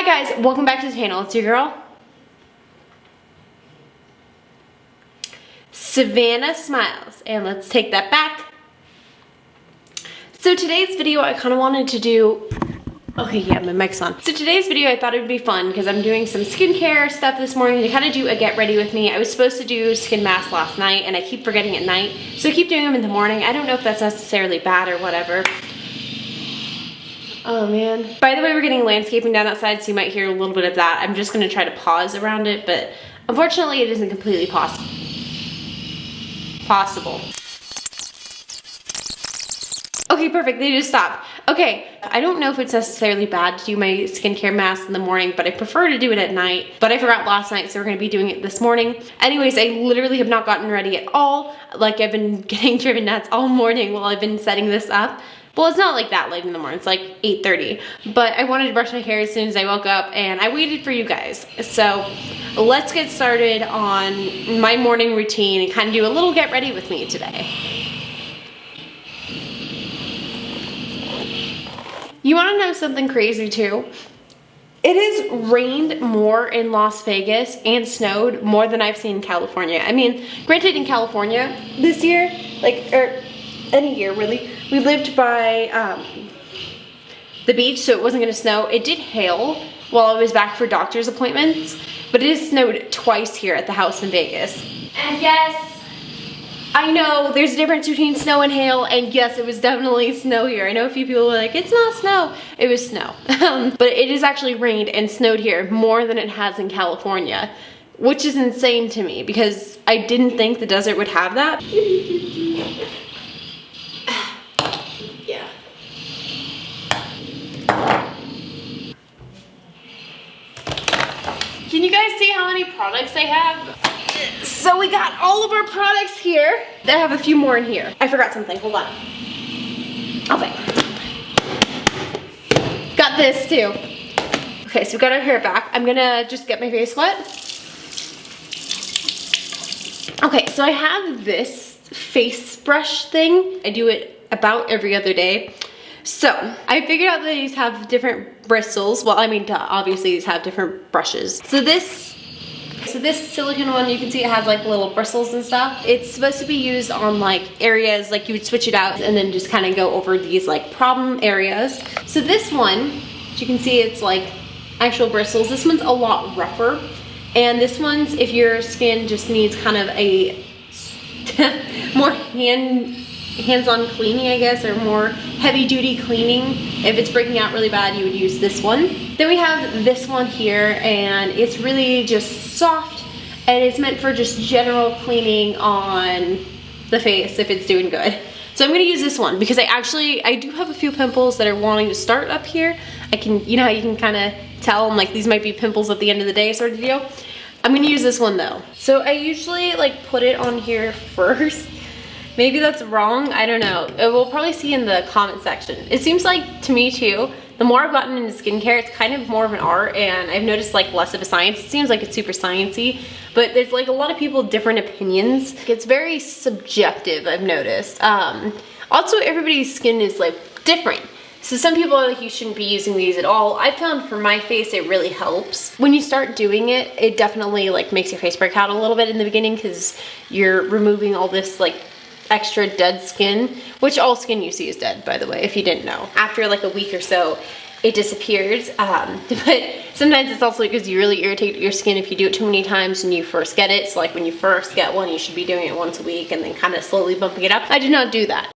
Hi guys, welcome back to the channel. It's your girl, Savannah Smiles, and let's take that back. So today's video I kind of wanted to do, okay, yeah, my mic's on. So today's video I thought it would be fun because I'm doing some skincare stuff this morning to kind of do a get ready with me. I was supposed to do skin masks last night and I keep forgetting at night, so I keep doing them in the morning. I don't know if that's necessarily bad or whatever. Oh man. By the way, we're getting landscaping done outside, so you might hear a little bit of that. I'm just gonna try to pause around it, but unfortunately it isn't completely possible. Okay, perfect, they just stopped. Okay, I don't know if it's necessarily bad to do my skincare mask in the morning, but I prefer to do it at night. But I forgot last night, so we're gonna be doing it this morning. Anyways, I literally have not gotten ready at all. Like, I've been getting driven nuts all morning while I've been setting this up. Well, it's not like that late in the morning, it's like 8:30. But I wanted to brush my hair as soon as I woke up and I waited for you guys. So let's get started on my morning routine and kind of do a little get ready with me today. You wanna know something crazy too? It has rained more in Las Vegas and snowed more than I've seen in California. I mean, granted in California this year, or any year really, we lived by the beach, so it wasn't gonna snow. It did hail while I was back for doctor's appointments, but it has snowed twice here at the house in Vegas. And yes, I know there's a difference between snow and hail, and yes, it was definitely snow here. I know a few people were like, it's not snow. It was snow. But it has actually rained and snowed here more than it has in California, which is insane to me because I didn't think the desert would have that. Yeah. Can you guys see how many products I have? So we got all of our products here. I have a few more in here. I forgot something, hold on. Okay. Got this too. Okay, so we got our hair back. I'm gonna just get my face wet. Okay, so I have this face brush thing. I do it about every other day. So I figured out that these have different bristles. Well, I mean, obviously these have different brushes. So this silicone one, you can see it has like little bristles and stuff. It's supposed to be used on like areas, like you would switch it out and then just kind of go over these like problem areas. So this one, as you can see, it's like actual bristles. This one's a lot rougher. And this one's if your skin just needs kind of a more hands-on cleaning, I guess, or more heavy-duty cleaning. If it's breaking out really bad, you would use this one. Then we have this one here, and it's really just soft, and it's meant for just general cleaning on the face if it's doing good. So I'm gonna use this one because I do have a few pimples that are wanting to start up here. You know how you can kind of tell them, like, these might be pimples at the end of the day sort of deal. I'm gonna use this one though. So I usually like put it on here first. Maybe that's wrong, I don't know. We'll probably see in the comment section. It seems like, to me too, the more I've gotten into skincare, it's kind of more of an art, and I've noticed like less of a science. It seems like it's super sciencey, but there's like a lot of people with different opinions. It's very subjective, I've noticed. Also, everybody's skin is like different. So some people are like, you shouldn't be using these at all. I found for my face, it really helps. When you start doing it, it definitely like makes your face break out a little bit in the beginning because you're removing all this like extra dead skin, which all skin you see is dead, by the way, if you didn't know. After like a week or so, it disappears. But sometimes it's also because you really irritate your skin if you do it too many times when you first get it. So like when you first get one, you should be doing it once a week and then kind of slowly bumping it up. I did not do that.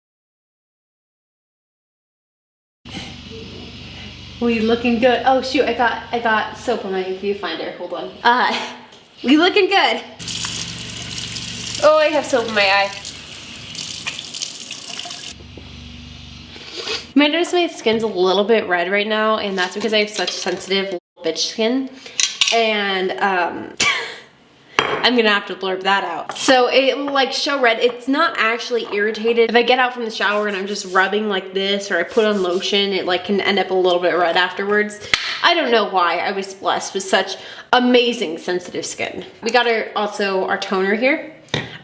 We looking good. Oh shoot, I got soap on my viewfinder. Hold on. We looking good. Oh, I have soap in my eye. You might notice my skin's a little bit red right now, and that's because I have such sensitive bitch skin. And I'm gonna have to blurb that out. So it will like show red. It's not actually irritated. If I get out from the shower and I'm just rubbing like this, or I put on lotion, it like can end up a little bit red afterwards. I don't know why I was blessed with such amazing sensitive skin. We got our toner here.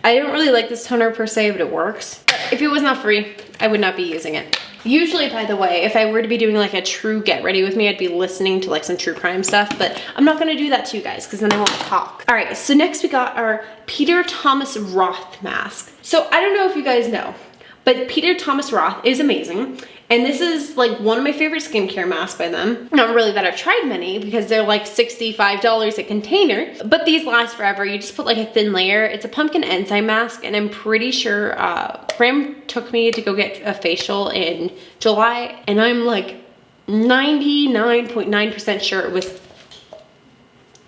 I don't really like this toner per se, but it works. But if it was not free, I would not be using it. Usually, by the way, if I were to be doing like a true get ready with me, I'd be listening to like some true crime stuff, but I'm not gonna do that to you guys because then I won't talk. All right, so next we got our Peter Thomas Roth mask. So I don't know if you guys know, but Peter Thomas Roth is amazing. And this is like one of my favorite skincare masks by them. Not really that I've tried many because they're like $65 a container, but these last forever. You just put like a thin layer. It's a pumpkin enzyme mask, and I'm pretty sure Graham took me to go get a facial in July, and I'm like 99.9% sure it was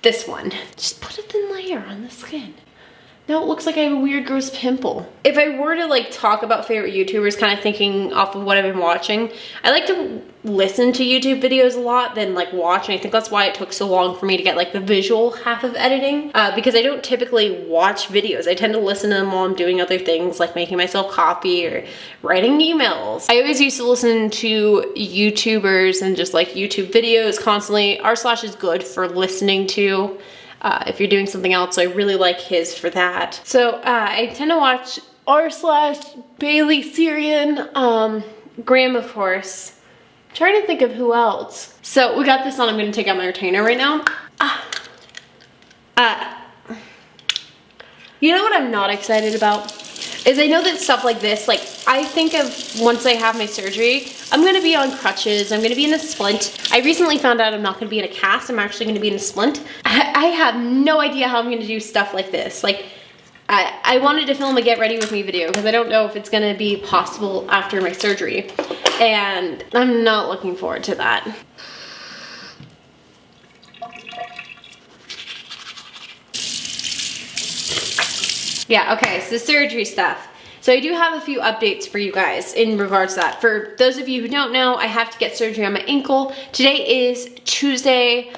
this one. Just put a thin layer on the skin. Now it looks like I have a weird gross pimple. If I were to like talk about favorite YouTubers, kind of thinking off of what I've been watching, I like to listen to YouTube videos a lot than like watch, and I think that's why it took so long for me to get like the visual half of editing, because I don't typically watch videos. I tend to listen to them while I'm doing other things like making myself coffee or writing emails. I always used to listen to YouTubers and just like YouTube videos constantly. r/ is good for listening to. If you're doing something else, so I really like his for that. So I tend to watch r/ Bailey Syrian, Graham of course. I'm trying to think of who else. So we got this on. I'm gonna take out my retainer right now. You know what I'm not excited about? Is I know that stuff like this, like I think of once I have my surgery, I'm gonna be on crutches, I'm gonna be in a splint. I recently found out I'm not gonna be in a cast, I'm actually gonna be in a splint. I have no idea how I'm gonna do stuff like this. Like, I wanted to film a get ready with me video because I don't know if it's gonna be possible after my surgery. And I'm not looking forward to that. Yeah, okay, so surgery stuff. So I do have a few updates for you guys in regards to that. For those of you who don't know, I have to get surgery on my ankle. Today is Tuesday,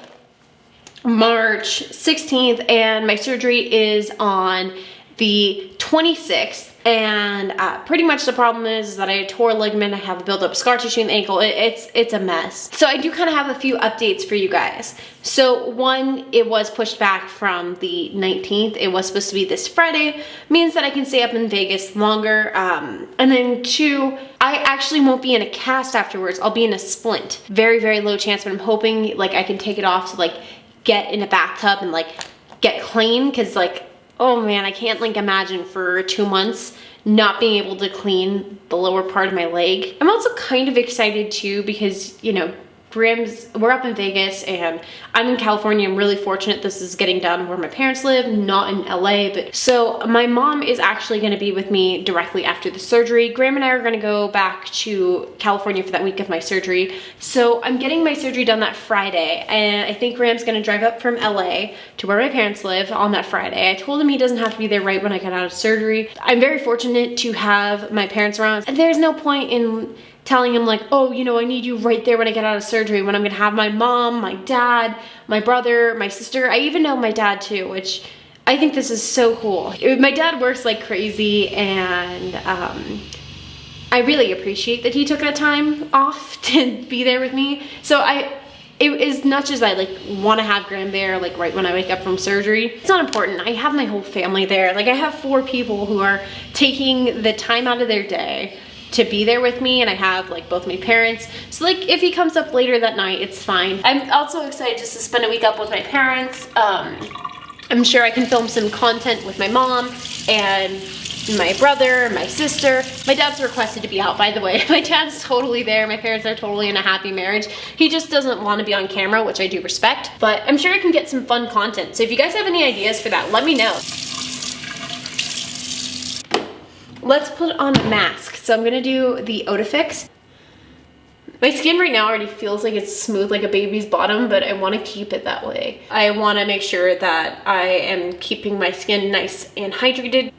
March 16th, and my surgery is on the 26th. And pretty much the problem is that I tore a ligament, I have a buildup of scar tissue in the ankle. It's a mess. So I do kind of have a few updates for you guys. So one, it was pushed back from the 19th. It was supposed to be this Friday, means that I can stay up in Vegas longer. And then two, I actually won't be in a cast afterwards. I'll be in a splint. Very, very low chance, but I'm hoping like I can take it off to like get in a bathtub and like get clean, because like, oh man, I can't like imagine for 2 months not being able to clean the lower part of my leg. I'm also kind of excited too because, you know, we're up in Vegas and I'm in California. I'm really fortunate this is getting done where my parents live, not in LA. But so my mom is actually gonna be with me directly after the surgery. Graham and I are gonna go back to California for that week of my surgery. So I'm getting my surgery done that Friday, and I think Graham's gonna drive up from LA to where my parents live on that Friday. I told him he doesn't have to be there right when I get out of surgery. I'm very fortunate to have my parents around. There's no point in telling him like, oh, you know, I need you right there when I get out of surgery, when I'm gonna have my mom, my dad, my brother, my sister. I even know my dad too, which I think this is so cool. My dad works like crazy, and I really appreciate that he took that time off to be there with me. So as much as I like want to have Graham there like right when I wake up from surgery, it's not important. I have my whole family there. Like I have 4 people who are taking the time out of their day to be there with me, and I have like both my parents. So like if he comes up later that night, it's fine. I'm also excited just to spend a week up with my parents. I'm sure I can film some content with my mom and my brother, my sister. My dad's requested to be out, by the way. My dad's totally there. My parents are totally in a happy marriage. He just doesn't want to be on camera, which I do respect, but I'm sure I can get some fun content. So if you guys have any ideas for that, let me know. Let's put on a mask. So I'm gonna do the Odafix. My skin right now already feels like it's smooth like a baby's bottom, but I wanna keep it that way. I wanna make sure that I am keeping my skin nice and hydrated.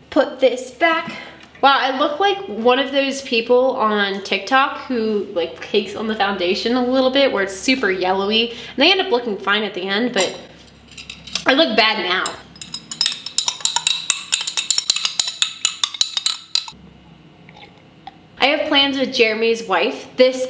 Put this back. Wow, I look like one of those people on TikTok who like cakes on the foundation a little bit, where it's super yellowy, and they end up looking fine at the end, but I look bad now. I have plans with Jeremy's wife this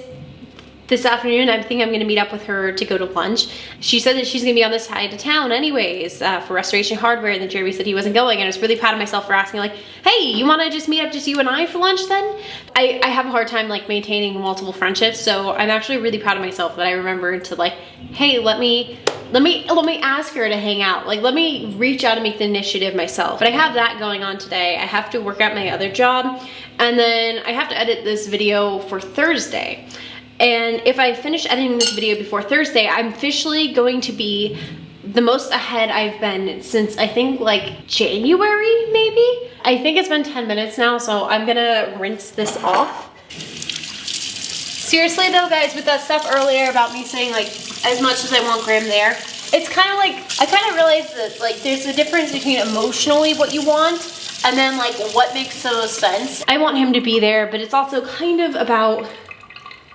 this afternoon, I think I'm gonna meet up with her to go to lunch. She said that she's gonna be on this side of town anyways for Restoration Hardware, and then Jeremy said he wasn't going, and I was really proud of myself for asking like, hey, you wanna just meet up just you and I for lunch then? I have a hard time like maintaining multiple friendships, so I'm actually really proud of myself that I remembered to like, hey, let me ask her to hang out. Like, let me reach out and make the initiative myself. But I have that going on today. I have to work out my other job, and then I have to edit this video for Thursday. And if I finish editing this video before Thursday, I'm officially going to be the most ahead I've been since I think like January, maybe? I think it's been 10 minutes now, so I'm gonna rinse this off. Seriously though, guys, with that stuff earlier about me saying like, as much as I want Graham there, it's kind of like, I kind of realized that like there's a difference between emotionally what you want and then like what makes the most sense. I want him to be there, but it's also kind of about,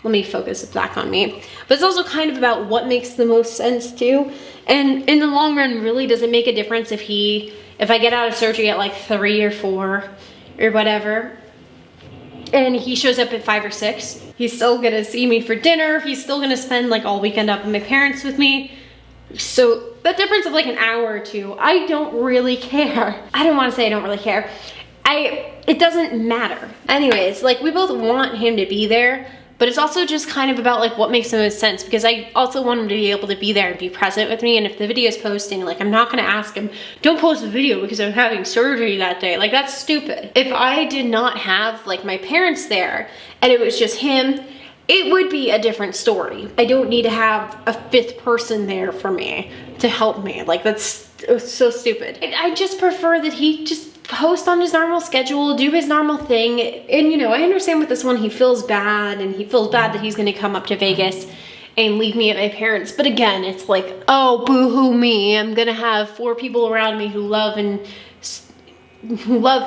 let me focus back on me. But it's also kind of about what makes the most sense too. And in the long run, really, does it make a difference if I get out of surgery at like 3 or 4 or whatever, and he shows up at 5 or 6? He's still gonna see me for dinner. He's still gonna spend like all weekend up with my parents with me. So that difference of like an hour or 2, I don't really care. I don't wanna say I don't really care. It doesn't matter. Anyways, like we both want him to be there, but it's also just kind of about like what makes the most sense, because I also want him to be able to be there and be present with me. And if the video is posting, like I'm not gonna ask him, don't post a video because I'm having surgery that day. Like that's stupid. If I did not have like my parents there and it was just him, it would be a different story. I don't need to have a 5th person there for me to help me. Like that's so stupid. I just prefer that he just post on his normal schedule, do his normal thing. And you know, I understand with this one, he feels bad, and he feels bad that he's gonna come up to Vegas and leave me at my parents'. But again, it's like, oh, boo-hoo me. I'm gonna have 4 people around me who love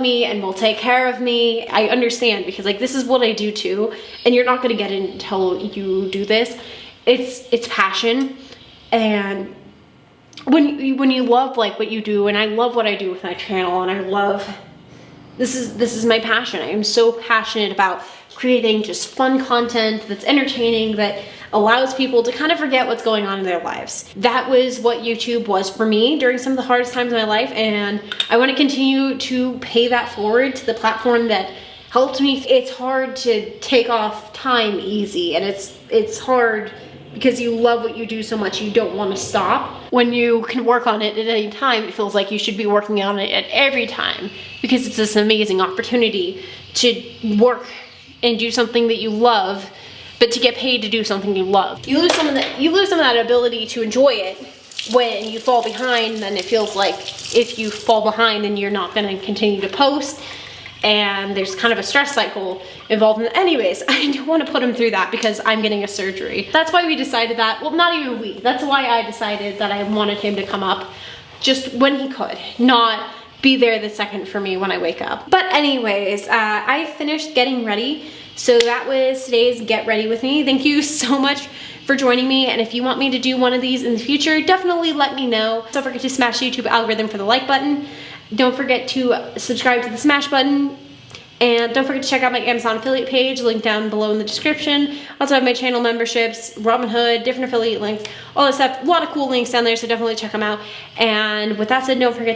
me and will take care of me. I understand, because like this is what I do too, and you're not gonna get it until you do this. It's passion, and when you love like what you do, and I love what I do with my channel, and I love, this is my passion. I am so passionate about creating just fun content that's entertaining, that allows people to kind of forget what's going on in their lives. That was what YouTube was for me during some of the hardest times in my life, and I want to continue to pay that forward to the platform that helped me. It's hard to take off time easy, and it's hard because you love what you do so much, you don't want to stop. When you can work on it at any time, it feels like you should be working on it at every time, because it's this amazing opportunity to work and do something that you love, but to get paid to do something you love. You lose some of that ability to enjoy it when you fall behind. Then it feels like if you fall behind, then you're not gonna continue to post, and there's kind of a stress cycle involved in it. Anyways, I don't want to put him through that because I'm getting a surgery. That's why we decided that. Well, not even we. That's why I decided that I wanted him to come up just when he could, not be there the second for me when I wake up. But anyways, I finished getting ready. So that was today's Get Ready With Me. Thank you so much for joining me, and if you want me to do one of these in the future, definitely let me know. Don't forget to smash the YouTube algorithm for the like button. Don't forget to subscribe to the smash button, and don't forget to check out my Amazon affiliate page, link down below in the description. I also have my channel memberships, Robinhood, different affiliate links, all that stuff. A lot of cool links down there, so definitely check them out. And with that said, don't forget